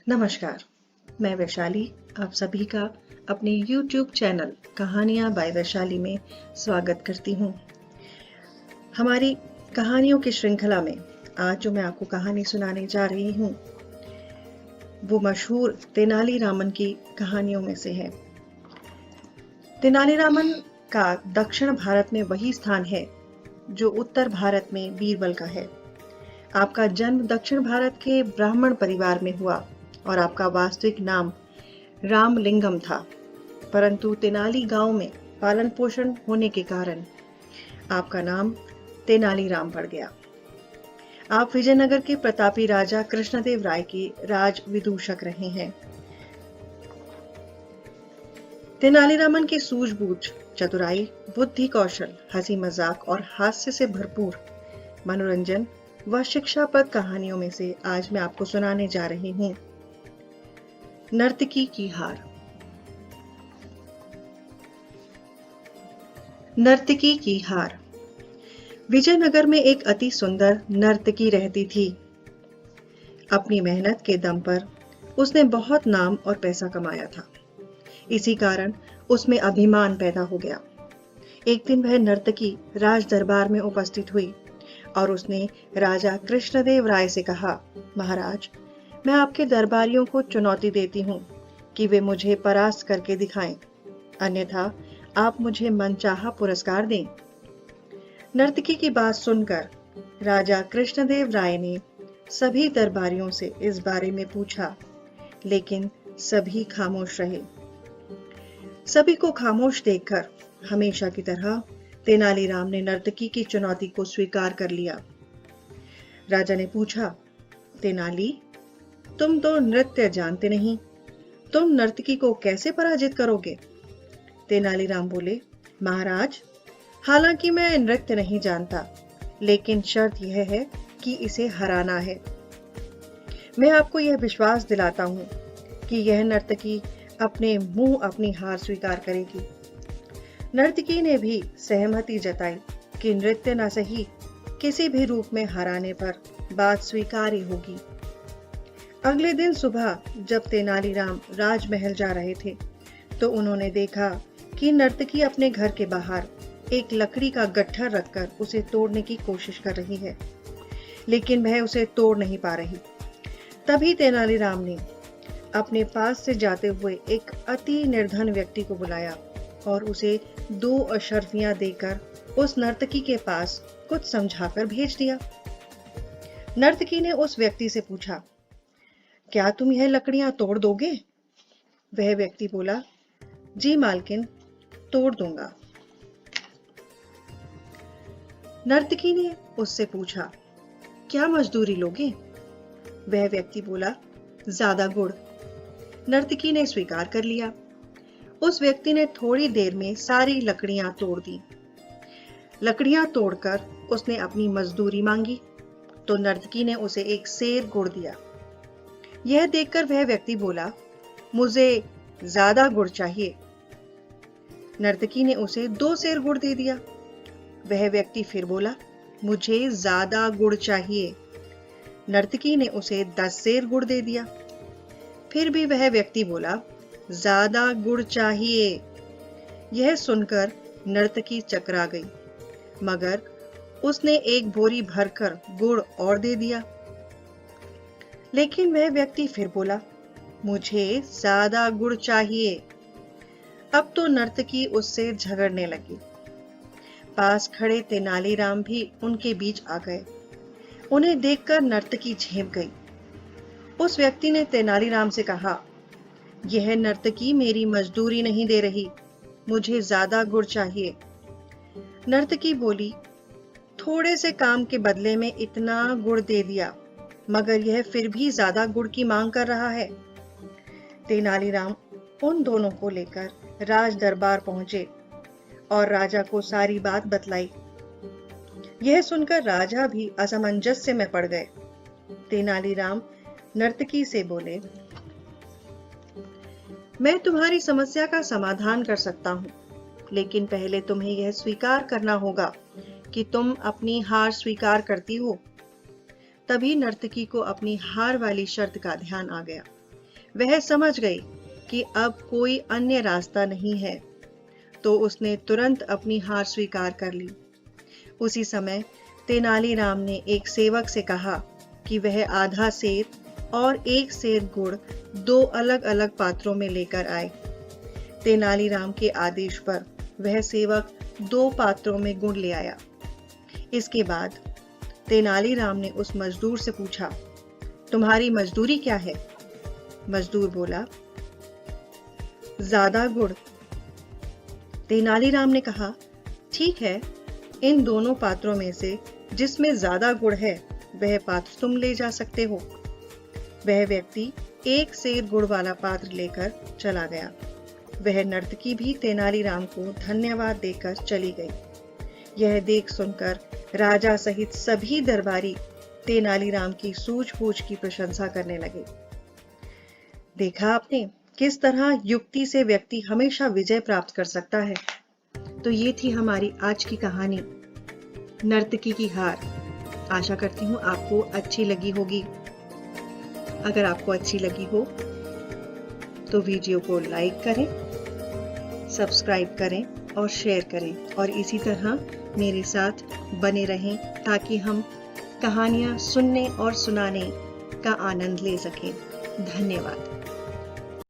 नमस्कार, मैं वैशाली आप सभी का अपने YouTube चैनल कहानियाँ बाय वैशाली में स्वागत करती हूँ। हमारी कहानियों की श्रृंखला में आज जो मैं आपको कहानी सुनाने जा रही हूँ, वो मशहूर तेनालीरामन की कहानियों में से है। तेनालीरामन का दक्षिण भारत में वही स्थान है जो उत्तर भारत में बीरबल का है। आपका जन्म दक्षिण भारत के ब्राह्मण परिवार में हुआ और आपका वास्तविक नाम रामलिंगम था, परंतु तेनाली गांव में पालन पोषण होने के कारण आपका नाम तेनालीराम पड़ गया। आप विजयनगर के प्रतापी राजा कृष्णदेव राय के राज विदूषक रहे हैं। तेनालीरामन की सूझबूझ, चतुराई, बुद्धि कौशल, हंसी मजाक और हास्य से भरपूर मनोरंजन व शिक्षाप्रद कहानियों में से आज मैं आपको सुनाने जा रही हूँ नर्तकी की हार। नर्तकी की हार। विजयनगर में एक अति सुंदर नर्तकी रहती थी। अपनी मेहनत के दम पर उसने बहुत नाम और पैसा कमाया था। इसी कारण उसमें अभिमान पैदा हो गया। एक दिन वह नर्तकी राज दरबार में उपस्थित हुई और उसने राजा कृष्णदेव राय से कहा, महाराज, मैं आपके दरबारियों को चुनौती देती हूँ कि वे मुझे परास्त करके दिखाएं, अन्यथा आप मुझे मनचाहा पुरस्कार दें। नर्तकी की बात सुनकर राजा कृष्णदेव राय ने सभी दरबारियों से इस बारे में पूछा, लेकिन सभी खामोश रहे। सभी को खामोश देखकर हमेशा की तरह तेनालीराम ने नर्तकी की चुनौती को स्वीकार कर लिया। राजा ने पूछा, तेनाली, तुम तो नृत्य जानते नहीं, तुम नर्तकी को कैसे पराजित करोगे? तेनालीराम बोले, महाराज, हालांकि मैं नृत्य नहीं जानता, लेकिन शर्त यह है कि इसे हराना है। मैं आपको यह विश्वास दिलाता हूँ कि यह नर्तकी अपने मुंह अपनी हार स्वीकार करेगी। नर्तकी ने भी सहमति जताई कि नृत्य न सही, किसी भी रूप में हराने पर बात स्वीकार ही होगी। अगले दिन सुबह जब तेनालीराम राजमहल जा रहे थे, तो उन्होंने देखा कि नर्तकी अपने घर के बाहर एक लकड़ी का गट्ठर रखकर उसे तोड़ने की कोशिश कर रही है, लेकिन वह उसे तोड़ नहीं पा रही। तभी तेनालीराम ने अपने पास से जाते हुए एक अति निर्धन व्यक्ति को बुलाया और उसे 2 अशर्फियां देकर उस नर्तकी के पास कुछ समझाकर भेज दिया। नर्तकी ने उस व्यक्ति से पूछा, क्या तुम यह लकड़ियां तोड़ दोगे? वह व्यक्ति बोला, जी मालकिन, तोड़ दूंगा। नर्तकी ने उससे पूछा, क्या मजदूरी लोगे? वह व्यक्ति बोला, ज्यादा गुड़। नर्तकी ने स्वीकार कर लिया। उस व्यक्ति ने थोड़ी देर में सारी लकड़ियां तोड़ दी। लकड़ियां तोड़कर उसने अपनी मजदूरी मांगी, तो नर्तकी ने उसे एक सेर गुड़ दिया। यह देखकर वह व्यक्ति बोला, मुझे ज्यादा गुड़ चाहिए। नर्तकी ने उसे 2 सेर गुड़ दे दिया। वह व्यक्ति फिर बोला, मुझे ज्यादा गुड़ चाहिए। नर्तकी ने उसे 10 सेर गुड़ दे दिया। फिर भी वह व्यक्ति बोला, ज्यादा गुड़ चाहिए। यह सुनकर नर्तकी चकरा गई, मगर उसने एक बोरी भरकर गुड़ और दे दिया। लेकिन वह व्यक्ति फिर बोला, मुझे ज्यादा गुड़ चाहिए। अब तो नर्तकी उससे झगड़ने लगी। पास खड़े तेनालीराम भी उनके बीच आ गए। उन्हें देखकर नर्तकी झेप गई। उस व्यक्ति ने तेनालीराम से कहा, यह नर्तकी मेरी मजदूरी नहीं दे रही, मुझे ज्यादा गुड़ चाहिए। नर्तकी बोली, थोड़े से काम के बदले में इतना गुड़ दे दिया, मगर यह फिर भी ज्यादा गुड़ की मांग कर रहा है। तेनालीराम उन दोनों को लेकर राज दरबार पहुंचे और राजा को सारी बात बतलाई। यह सुनकर राजा भी असमंजस्य में पड़ गए। तेनालीराम नर्तकी से बोले, मैं तुम्हारी समस्या का समाधान कर सकता हूँ, लेकिन पहले तुम्हें यह स्वीकार करना होगा कि तुम अपनी हार स्वीकार करती हो। तभी नर्तकी को अपनी हार वाली शर्त का ध्यान आ गया। वह समझ गई कि अब कोई अन्य रास्ता नहीं है, तो उसने तुरंत अपनी हार स्वीकार कर ली। उसी समय तेनालीराम ने एक सेवक से कहा कि वह आधा सेर और एक सेर गुड़ दो अलग-अलग पात्रों में लेकर आए। तेनालीराम के आदेश पर वह सेवक 2 पात्रों में गुड़ ले आया। इसके बाद तेनालीराम ने उस मजदूर से पूछा, तुम्हारी मजदूरी क्या है? मजदूर बोला, ज्यादा गुड़। तेनालीराम ने कहा, ठीक है, इन दोनों पात्रों में से जिसमें ज्यादा गुड़ है वह पात्र तुम ले जा सकते हो। वह व्यक्ति एक सेर गुड़ वाला पात्र लेकर चला गया। वह नर्तकी भी तेनालीराम को धन्यवाद देकर चली गई। यह देख सुनकर राजा सहित सभी दरबारी तेनालीराम की सूझबूझ की प्रशंसा करने लगे। देखा आपने किस तरह युक्ति से व्यक्ति हमेशा विजय प्राप्त कर सकता है। तो ये थी हमारी आज की कहानी, नर्तकी की हार। आशा करती हूँ आपको अच्छी लगी होगी। अगर आपको अच्छी लगी हो तो वीडियो को लाइक करें, सब्सक्राइब करें और शेयर करें, और इसी तरह मेरे साथ बने रहें ताकि हम कहानियाँ सुनने और सुनाने का आनंद ले सकें। धन्यवाद।